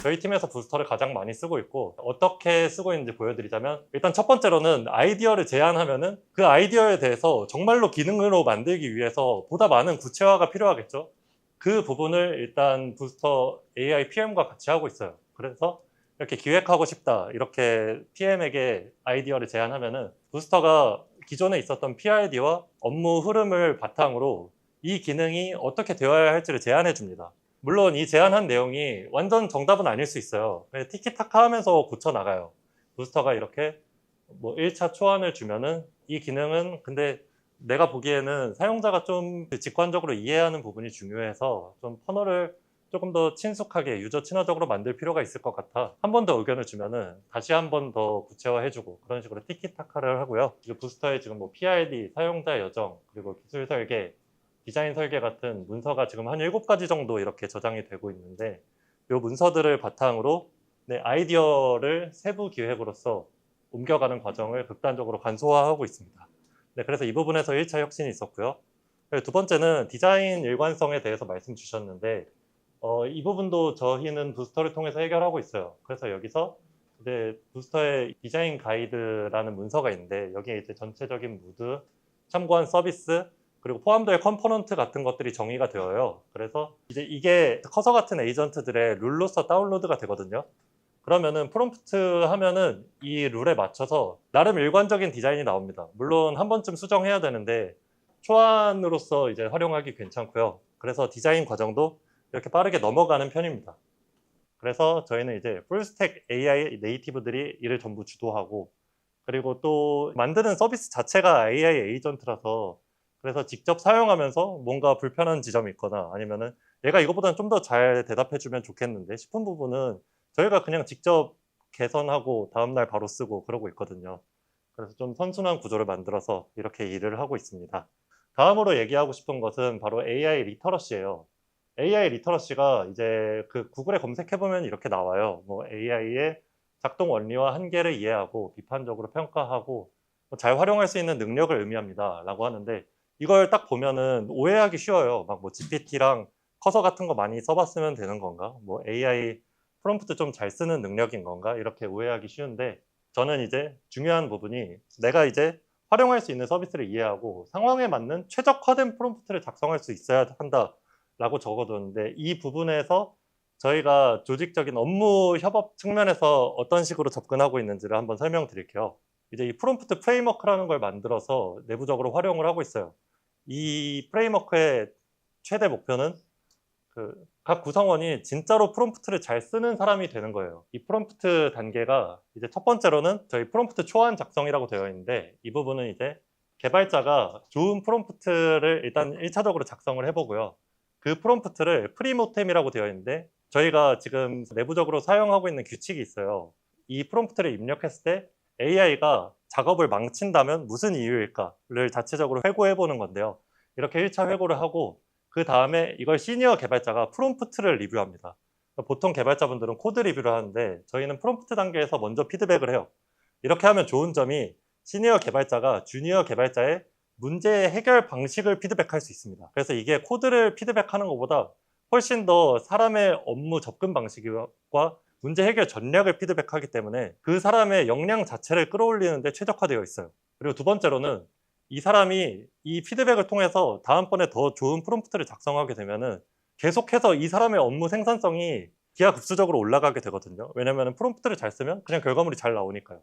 저희 팀에서 부스터를 가장 많이 쓰고 있고 어떻게 쓰고 있는지 보여드리자면 일단 첫 번째로는 아이디어를 제안하면은 그 아이디어에 대해서 정말로 기능으로 만들기 위해서 보다 많은 구체화가 필요하겠죠. 그 부분을 일단 부스터 AI PM과 같이 하고 있어요. 그래서 이렇게 기획하고 싶다 이렇게 PM에게 아이디어를 제안하면은 부스터가 기존에 있었던 PRD와 업무 흐름을 바탕으로 이 기능이 어떻게 되어야 할지를 제안해 줍니다. 물론 이 제안한 내용이 완전 정답은 아닐 수 있어요. 티키타카 하면서 고쳐나가요. 부스터가 이렇게 뭐 1차 초안을 주면은 이 기능은 근데 내가 보기에는 사용자가 좀 직관적으로 이해하는 부분이 중요해서 좀 터널을 조금 더 친숙하게 유저 친화적으로 만들 필요가 있을 것 같아. 한 번 더 의견을 주면은 다시 한 번 더 구체화해주고 그런 식으로 티키타카를 하고요. 지금 부스터에 지금 뭐 PRD, 사용자 여정, 그리고 기술 설계, 디자인 설계 같은 문서가 지금 한 7가지 정도 이렇게 저장이 되고 있는데 이 문서들을 바탕으로 내 아이디어를 세부 기획으로서 옮겨가는 과정을 극단적으로 간소화하고 있습니다. 네, 그래서 이 부분에서 1차 혁신이 있었고요. 두 번째는 디자인 일관성에 대해서 말씀 주셨는데 이 부분도 저희는 부스터를 통해서 해결하고 있어요. 그래서 여기서 이제 부스터의 디자인 가이드라는 문서가 있는데 여기에 이제 전체적인 무드, 참고한 서비스, 그리고 포함될 컴포넌트 같은 것들이 정의가 되어요. 그래서 이제 이게 커서 같은 에이전트들의 룰로서 다운로드가 되거든요. 그러면은 프롬프트 하면은 이 룰에 맞춰서 나름 일관적인 디자인이 나옵니다. 물론 한 번쯤 수정해야 되는데 초안으로서 이제 활용하기 괜찮고요. 그래서 디자인 과정도 이렇게 빠르게 넘어가는 편입니다. 그래서 저희는 이제 풀스택 AI 네이티브들이 이를 전부 주도하고 그리고 또 만드는 서비스 자체가 AI 에이전트라서 그래서 직접 사용하면서 뭔가 불편한 지점이 있거나 아니면은 얘가 이거보다는 좀 더 잘 대답해주면 좋겠는데 싶은 부분은 저희가 그냥 직접 개선하고 다음날 바로 쓰고 그러고 있거든요. 그래서 좀 선순환 구조를 만들어서 이렇게 일을 하고 있습니다. 다음으로 얘기하고 싶은 것은 바로 AI 리터러시예요. AI 리터러시가 이제 그 구글에 검색해보면 이렇게 나와요. 뭐 AI의 작동 원리와 한계를 이해하고 비판적으로 평가하고 잘 활용할 수 있는 능력을 의미합니다. 라고 하는데 이걸 딱 보면은 오해하기 쉬워요. 막 뭐 GPT랑 커서 같은 거 많이 써봤으면 되는 건가? 뭐 AI 프롬프트 좀 잘 쓰는 능력인 건가? 이렇게 오해하기 쉬운데 저는 이제 중요한 부분이 내가 이제 활용할 수 있는 서비스를 이해하고 상황에 맞는 최적화된 프롬프트를 작성할 수 있어야 한다라고 적어뒀는데 이 부분에서 저희가 조직적인 업무 협업 측면에서 어떤 식으로 접근하고 있는지를 한번 설명드릴게요. 이제 이 프롬프트 프레임워크라는 걸 만들어서 내부적으로 활용을 하고 있어요. 이 프레임워크의 최대 목표는 각 구성원이 진짜로 프롬프트를 잘 쓰는 사람이 되는 거예요. 이 프롬프트 단계가 이제 첫 번째로는 저희 프롬프트 초안 작성이라고 되어 있는데 이 부분은 이제 개발자가 좋은 프롬프트를 일단 1차적으로 작성을 해보고요. 그 프롬프트를 프리모템이라고 되어 있는데 저희가 지금 내부적으로 사용하고 있는 규칙이 있어요. 이 프롬프트를 입력했을 때 AI가 작업을 망친다면 무슨 이유일까를 자체적으로 회고해 보는 건데요. 이렇게 1차 회고를 하고 그 다음에 이걸 시니어 개발자가 프롬프트를 리뷰합니다. 보통 개발자분들은 코드 리뷰를 하는데 저희는 프롬프트 단계에서 먼저 피드백을 해요. 이렇게 하면 좋은 점이 시니어 개발자가 주니어 개발자의 문제 해결 방식을 피드백할 수 있습니다. 그래서 이게 코드를 피드백하는 것보다 훨씬 더 사람의 업무 접근 방식과 문제 해결 전략을 피드백하기 때문에 그 사람의 역량 자체를 끌어올리는 데 최적화되어 있어요. 그리고 두 번째로는 이 사람이 이 피드백을 통해서 다음번에 더 좋은 프롬프트를 작성하게 되면은 계속해서 이 사람의 업무 생산성이 기하급수적으로 올라가게 되거든요. 왜냐하면 프롬프트를 잘 쓰면 그냥 결과물이 잘 나오니까요.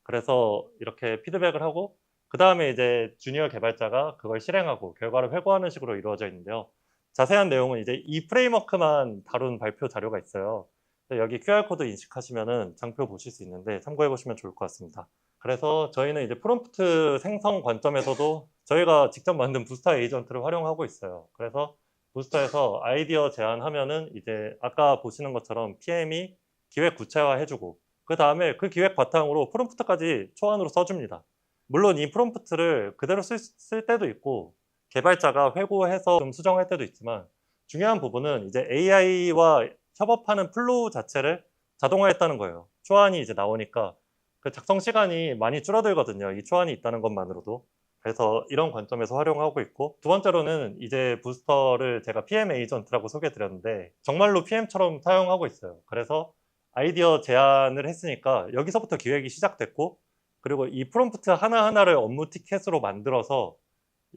그래서 이렇게 피드백을 하고 그 다음에 이제 주니어 개발자가 그걸 실행하고 결과를 회고하는 식으로 이루어져 있는데요. 자세한 내용은 이제 이 프레임워크만 다룬 발표 자료가 있어요. 여기 QR코드 인식하시면은 장표 보실 수 있는데 참고해 보시면 좋을 것 같습니다. 그래서 저희는 이제 프롬프트 생성 관점에서도 저희가 직접 만든 부스터 에이전트를 활용하고 있어요. 그래서 부스터에서 아이디어 제안하면은 이제 아까 보시는 것처럼 PM이 기획 구체화 해주고 그 다음에 그 기획 바탕으로 프롬프트까지 초안으로 써줍니다. 물론 이 프롬프트를 그대로 쓸 때도 있고 개발자가 회고해서 좀 수정할 때도 있지만 중요한 부분은 이제 AI와 협업하는 플로우 자체를 자동화했다는 거예요. 초안이 이제 나오니까 그 작성 시간이 많이 줄어들거든요. 이 초안이 있다는 것만으로도. 그래서 이런 관점에서 활용하고 있고, 두 번째로는 이제 부스터를 제가 PM 에이전트라고 소개해드렸는데 정말로 PM처럼 사용하고 있어요. 그래서 아이디어 제안을 했으니까 여기서부터 기획이 시작됐고, 그리고 이 프롬프트 하나하나를 업무 티켓으로 만들어서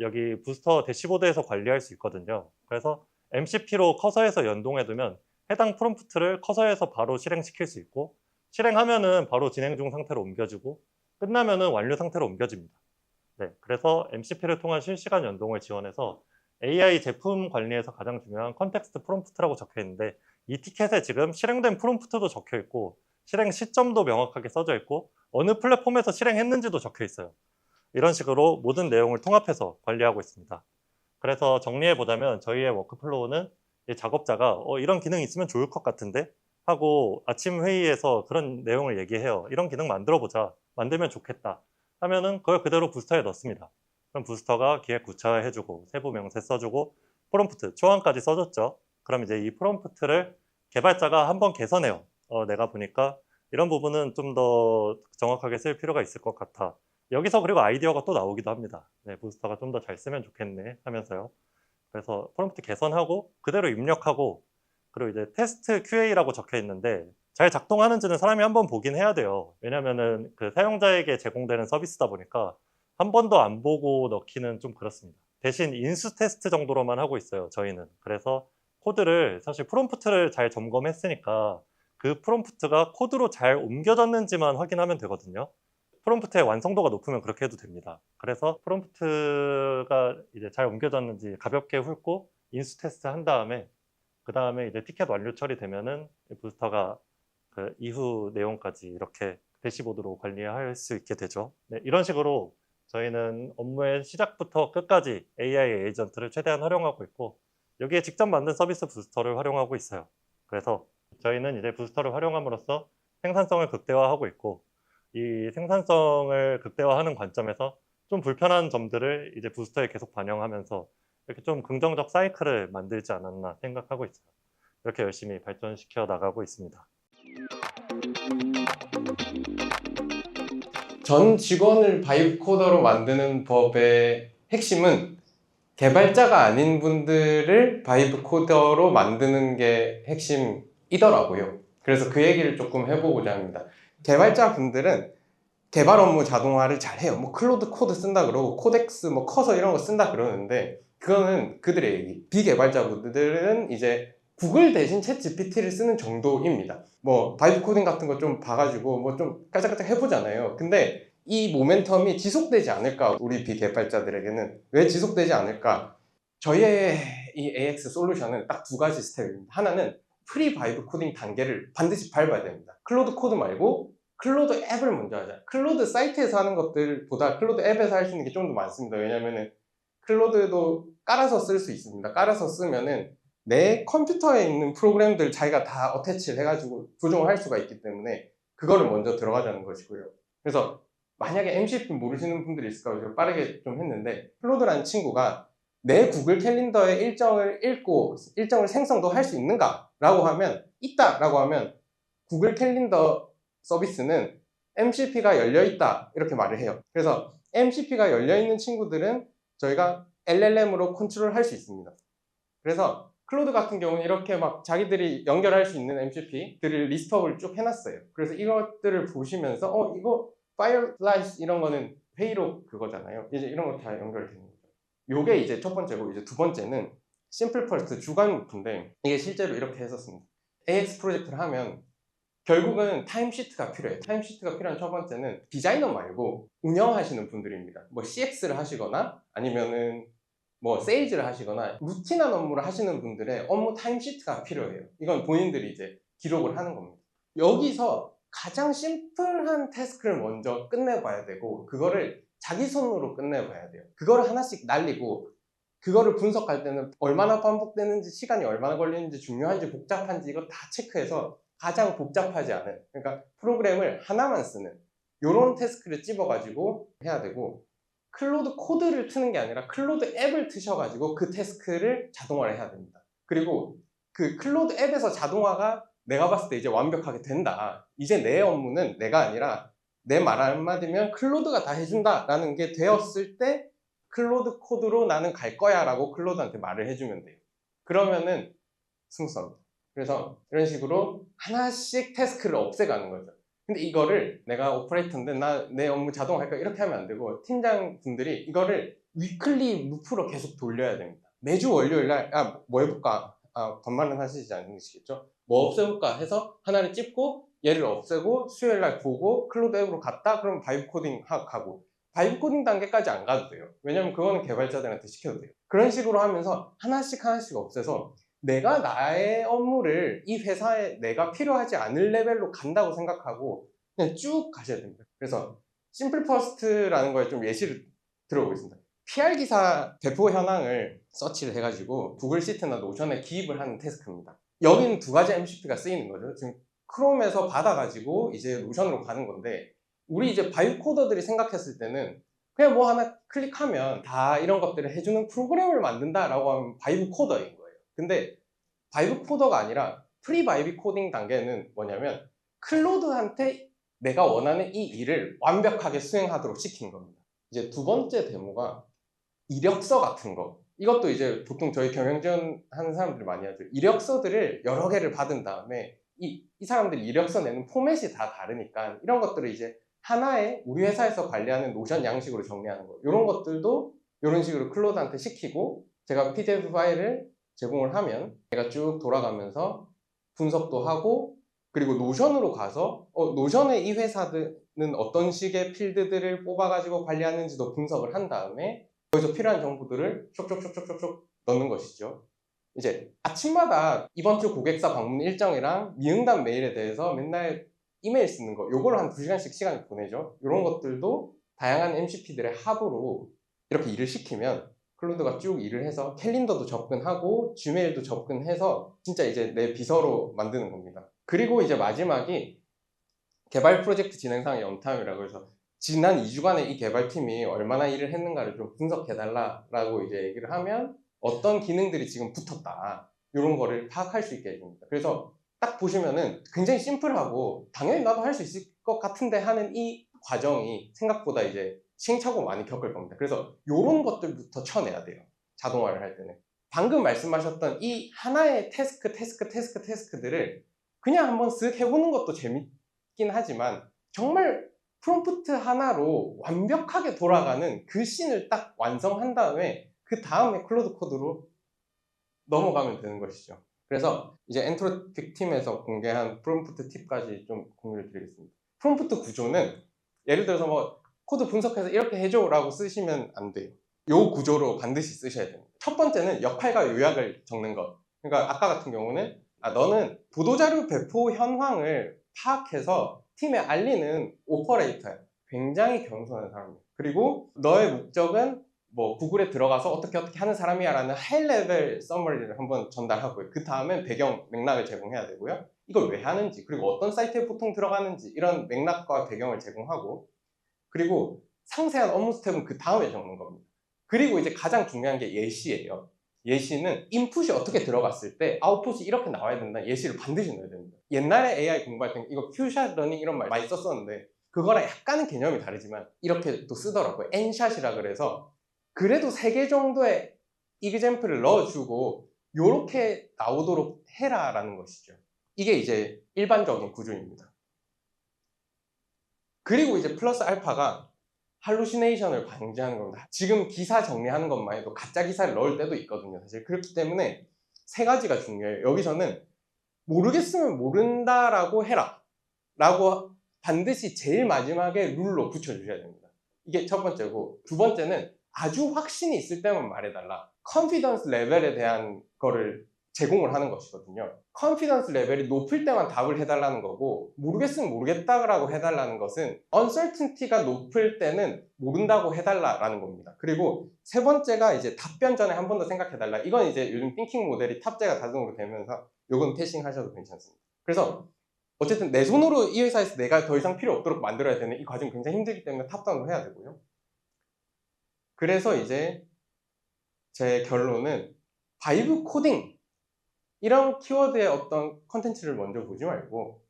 여기 부스터 대시보드에서 관리할 수 있거든요. 그래서 MCP로 커서에서 연동해두면 해당 프롬프트를 커서에서 바로 실행시킬 수 있고, 실행하면은 바로 진행 중 상태로 옮겨지고, 끝나면은 완료 상태로 옮겨집니다. 네, 그래서 MCP를 통한 실시간 연동을 지원해서 AI 제품 관리에서 가장 중요한 컨텍스트 프롬프트라고 적혀 있는데, 이 티켓에 지금 실행된 프롬프트도 적혀 있고 실행 시점도 명확하게 써져 있고 어느 플랫폼에서 실행했는지도 적혀 있어요. 이런 식으로 모든 내용을 통합해서 관리하고 있습니다. 그래서 정리해보자면 저희의 워크플로우는 작업자가 이런 기능이 있으면 좋을 것 같은데 하고 아침 회의에서 그런 내용을 얘기해요. 이런 기능 만들어보자. 만들면 좋겠다. 하면은 그걸 그대로 부스터에 넣습니다. 그럼 부스터가 기획 구차해주고 세부 명세 써주고 프롬프트 초안까지 써줬죠. 그럼 이제 이 프롬프트를 개발자가 한번 개선해요. 내가 보니까 이런 부분은 좀 더 정확하게 쓸 필요가 있을 것 같아. 여기서 그리고 아이디어가 또 나오기도 합니다. 네, 부스터가 좀 더 잘 쓰면 좋겠네 하면서요. 그래서 프롬프트 개선하고 그대로 입력하고, 그리고 이제 테스트 QA라고 적혀 있는데 잘 작동하는지는 사람이 한번 보긴 해야 돼요. 왜냐면은 그 사용자에게 제공되는 서비스다 보니까 한 번도 안 보고 넣기는 좀 그렇습니다. 대신 인수 테스트 정도로만 하고 있어요, 저희는. 그래서 코드를 사실 프롬프트를 잘 점검했으니까 그 프롬프트가 코드로 잘 옮겨졌는지만 확인하면 되거든요. 프롬프트의 완성도가 높으면 그렇게 해도 됩니다. 그래서 프롬프트가 이제 잘 옮겨졌는지 가볍게 훑고 인수 테스트 한 다음에 그 다음에 이제 티켓 완료 처리되면은 부스터가 그 이후 내용까지 이렇게 대시보드로 관리할 수 있게 되죠. 네, 이런 식으로 저희는 업무의 시작부터 끝까지 AI 에이전트를 최대한 활용하고 있고, 여기에 직접 만든 서비스 부스터를 활용하고 있어요. 그래서 저희는 이제 부스터를 활용함으로써 생산성을 극대화하고 있고, 이 생산성을 극대화하는 관점에서 좀 불편한 점들을 이제 부스터에 계속 반영하면서 이렇게 좀 긍정적 사이클을 만들지 않았나 생각하고 있어요. 이렇게 열심히 발전시켜 나가고 있습니다. 전 직원을 바이브 코더로 만드는 법의 핵심은 개발자가 아닌 분들을 바이브 코더로 만드는 게 핵심이더라고요. 그래서 그 얘기를 조금 해보고자 합니다. 개발자 분들은 개발 업무 자동화를 잘 해요. 뭐 클로드 코드 쓴다 그러고 코덱스 뭐 커서 이런 거 쓴다 그러는데 그거는 그들의 얘기. 비개발자분들은 이제 구글 대신 챗 GPT를 쓰는 정도입니다. 뭐 바이브 코딩 같은 거 좀 봐가지고 뭐 좀 깔짝깔짝 해보잖아요. 근데 이 모멘텀이 지속되지 않을까? 우리 비개발자들에게는 왜 지속되지 않을까? 저희의 이 AX 솔루션은 딱 두 가지 스텝입니다. 하나는 프리 바이브 코딩 단계를 반드시 밟아야 됩니다. 클로드 코드 말고 클로드 앱을 먼저 하자. 클로드 사이트에서 하는 것들보다 클로드 앱에서 할 수 있는 게 좀 더 많습니다. 왜냐면은 클로드도 깔아서 쓸 수 있습니다. 깔아서 쓰면은 내 컴퓨터에 있는 프로그램들 자기가 다 어태치를 해가지고 조정을 할 수가 있기 때문에 그거를 먼저 들어가자는 것이고요. 그래서 만약에 MCP 모르시는 분들이 있을까 제가 빠르게 좀 했는데, 클로드라는 친구가 내 구글 캘린더의 일정을 읽고 일정을 생성도 할 수 있는가? 라고 하면 있다! 라고 하면 구글 캘린더 서비스는 MCP가 열려있다 이렇게 말을 해요. 그래서 MCP가 열려있는 친구들은 저희가 LLM으로 컨트롤 할 수 있습니다. 그래서 클로드 같은 경우는 이렇게 막 자기들이 연결할 수 있는 MCP들을 리스트업을 쭉 해놨어요. 그래서 이것들을 보시면서 이거 파이어라이트 이런 거는 회의록 그거잖아요. 이제 이런 거 다 연결되는 거죠. 요게 이제 첫 번째고, 이제 두 번째는 심플 퍼스트 주간 루프인데, 이게 실제로 이렇게 했었습니다. AX 프로젝트를 하면 결국은 타임시트가 필요해요. 타임시트가 필요한 첫 번째는 디자이너 말고 운영하시는 분들입니다. 뭐 CX를 하시거나 아니면은 뭐 세일즈를 하시거나 루틴한 업무를 하시는 분들의 업무 타임시트가 필요해요. 이건 본인들이 이제 기록을 하는 겁니다. 여기서 가장 심플한 태스크를 먼저 끝내봐야 되고, 그거를 자기 손으로 끝내봐야 돼요. 그거를 하나씩 날리고, 그거를 분석할 때는 얼마나 반복되는지, 시간이 얼마나 걸리는지, 중요한지 복잡한지 이거 다 체크해서 가장 복잡하지 않은, 그러니까 프로그램을 하나만 쓰는 요런 태스크를 찝어가지고 해야 되고, 클로드 코드를 트는 게 아니라 클로드 앱을 트셔가지고 그 태스크를 자동화를 해야 됩니다. 그리고 그 클로드 앱에서 자동화가 내가 봤을 때 이제 완벽하게 된다. 이제 내 업무는 내가 아니라 내 말 한마디면 클로드가 다 해준다 라는 게 되었을 때 클로드 코드로 나는 갈 거야 라고 클로드한테 말을 해주면 돼요. 그러면은 스무스합니다. 그래서 이런 식으로 하나씩 태스크를 없애가는 거죠. 근데 이거를 내가 오퍼레이터인데 내 업무 자동화할까 이렇게 하면 안 되고 팀장 분들이 이거를 위클리 루프로 계속 돌려야 됩니다. 매주 월요일날 뭐 해볼까? 반말은 하시지 않으시겠죠? 뭐 없애볼까 해서 하나를 찝고 얘를 없애고 수요일날 보고 클로드 앱으로 갔다 그러면 바이브 코딩 하고 바이브 코딩 단계까지 안 가도 돼요. 왜냐면 그거는 개발자들한테 시켜도 돼요. 그런 식으로 하면서 하나씩 없애서 내가 나의 업무를 이 회사에 내가 필요하지 않을 레벨로 간다고 생각하고 그냥 쭉 가셔야 됩니다. 그래서 심플 퍼스트라는 거에 좀 예시를 들어보겠습니다. PR 기사 배포 현황을 서치를 해가지고 구글 시트나 노션에 기입을 하는 태스크입니다. 여기는 두 가지 MCP가 쓰이는 거죠. 지금 크롬에서 받아가지고 이제 노션으로 가는 건데 우리 이제 바이브 코더들이 생각했을 때는 그냥 뭐 하나 클릭하면 다 이런 것들을 해주는 프로그램을 만든다라고 하면 바이브 코더인 거예요. 근데 바이브 코더가 아니라 프리 바이브 코딩 단계는 뭐냐면 클로드한테 내가 원하는 이 일을 완벽하게 수행하도록 시키는 겁니다. 이제 두 번째 데모가 이력서 같은 거. 이것도 이제 보통 저희 경영지원 하는 사람들이 많이 하죠. 이력서들을 여러 개를 받은 다음에 이 사람들이 이력서 내는 포맷이 다 다르니까 이런 것들을 이제 하나의 우리 회사에서 관리하는 노션 양식으로 정리하는 거. 이런 것들도 이런 식으로 클로드한테 시키고 제가 PDF 파일을 제공을 하면 제가 쭉 돌아가면서 분석도 하고 그리고 노션으로 가서 노션의 이 회사는 어떤 식의 필드들을 뽑아가지고 관리하는지도 분석을 한 다음에 거기서 필요한 정보들을 쇽쇽쇽쇽쇽 넣는 것이죠. 이제 아침마다 이번 주 고객사 방문 일정이랑 미응답 메일에 대해서 맨날 이메일 쓰는 거 요걸 한 2시간씩 시간을 보내죠. 이런 것들도 다양한 MCP들의 합으로 이렇게 일을 시키면 클로드가 쭉 일을 해서 캘린더도 접근하고 지메일도 접근해서 진짜 이제 내 비서로 만드는 겁니다. 그리고 이제 마지막이 개발 프로젝트 진행상의 연타임이라고 해서 지난 2주간에 이 개발팀이 얼마나 일을 했는가를 좀 분석해달라고 이제 얘기를 하면 어떤 기능들이 지금 붙었다 이런 거를 파악할 수 있게 해줍니다. 그래서 딱 보시면은 굉장히 심플하고 당연히 나도 할 수 있을 것 같은데 하는 이 과정이 생각보다 이제 시행착오 많이 겪을 겁니다. 그래서 이런 것들부터 쳐내야 돼요. 자동화를 할 때는. 방금 말씀하셨던 이 하나의 태스크들을 그냥 한번 쓱 해보는 것도 재밌긴 하지만 정말 프롬프트 하나로 완벽하게 돌아가는 그 씬을 딱 완성한 다음에 그 다음에 클로드 코드로 넘어가면 되는 것이죠. 그래서 이제 엔트로픽 팀에서 공개한 프롬프트 팁까지 좀 공유를 드리겠습니다. 프롬프트 구조는 예를 들어서 뭐 코드 분석해서 이렇게 해줘 라고 쓰시면 안 돼요. 요 구조로 반드시 쓰셔야 됩니다. 첫 번째는 역할과 요약을 적는 것. 그러니까 아까 같은 경우는 너는 보도자료 배포 현황을 파악해서 팀에 알리는 오퍼레이터야. 굉장히 겸손한 사람이야. 그리고 너의 목적은 뭐 구글에 들어가서 어떻게 하는 사람이야 라는 하이 레벨 서머리를 한번 전달하고요. 그 다음엔 배경 맥락을 제공해야 되고요. 이걸 왜 하는지 그리고 어떤 사이트에 보통 들어가는지 이런 맥락과 배경을 제공하고 그리고 상세한 업무 스텝은 그 다음에 적는 겁니다. 그리고 이제 가장 중요한 게 예시예요. 예시는 인풋이 어떻게 들어갔을 때 아웃풋이 이렇게 나와야 된다 예시를 반드시 넣어야 됩니다. 옛날에 AI 공부할 때 이거 큐샷 러닝 이런 말 많이 썼었는데 그거랑 약간은 개념이 다르지만 이렇게 또 쓰더라고요. N샷이라 그래서 그래도 3개 정도의 이그젬플을 넣어주고 요렇게 나오도록 해라라는 것이죠. 이게 이제 일반적인 구조입니다. 그리고 이제 플러스 알파가 할루시네이션을 방지하는 겁니다. 지금 기사 정리하는 것만 해도 가짜 기사를 넣을 때도 있거든요. 사실 그렇기 때문에 3가지가 중요해요. 여기서는 모르겠으면 모른다라고 해라 라고 반드시 제일 마지막에 룰로 붙여주셔야 됩니다. 이게 첫 번째고 두 번째는 아주 확신이 있을 때만 말해달라. 컨피던스 레벨에 대한 거를 제공을 하는 것이거든요. 컨피던스 레벨이 높을 때만 답을 해달라는 거고 모르겠으면 모르겠다라고 해달라는 것은 uncertainty가 높을 때는 모른다고 해달라라는 겁니다. 그리고 세 번째가 이제 답변 전에 한 번 더 생각해달라. 이건 이제 요즘 띵킹 모델이 탑재가 자동으로 되면서 요건 패싱 하셔도 괜찮습니다. 그래서 어쨌든 내 손으로 이 회사에서 내가 더 이상 필요 없도록 만들어야 되는 이 과정이 굉장히 힘들기 때문에 탑다운을 해야 되고요. 그래서 이제 제 결론은 바이브 코딩 이런 키워드의 어떤 컨텐츠를 먼저 보지 말고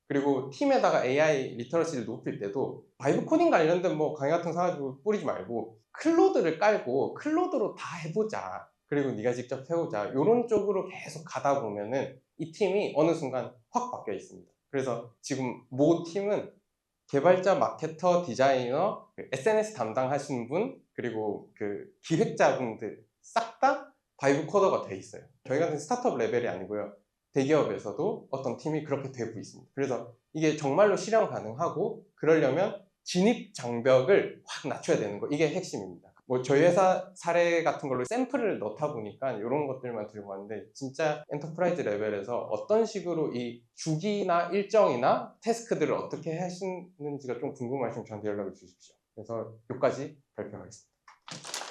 그리고 팀에다가 AI 리터러시를 높일 때도 바이브 코딩 관련된 뭐 강의 같은 거 사가지고 뿌리지 말고 클로드를 깔고 클로드로 다 해보자. 그리고 네가 직접 해보자. 이런 쪽으로 계속 가다 보면은 이 팀이 어느 순간 확 바뀌어 있습니다. 그래서 지금 모 팀은 개발자, 마케터, 디자이너, SNS 담당하시는 분, 그리고 그 기획자분들 싹 다 바이브 코더가 돼 있어요. 저희 같은 스타트업 레벨이 아니고요. 대기업에서도 어떤 팀이 그렇게 되고 있습니다. 그래서 이게 정말로 실현 가능하고 그러려면 진입 장벽을 확 낮춰야 되는 거. 이게 핵심입니다. 뭐 저희 회사 사례 같은 걸로 샘플을 넣다 보니까 이런 것들만 들고 왔는데 진짜 엔터프라이즈 레벨에서 어떤 식으로 이 주기나 일정이나 태스크들을 어떻게 하시는지가 좀 궁금하시면 저한테 연락을 주십시오. 그래서 여기까지 발표하겠습니다.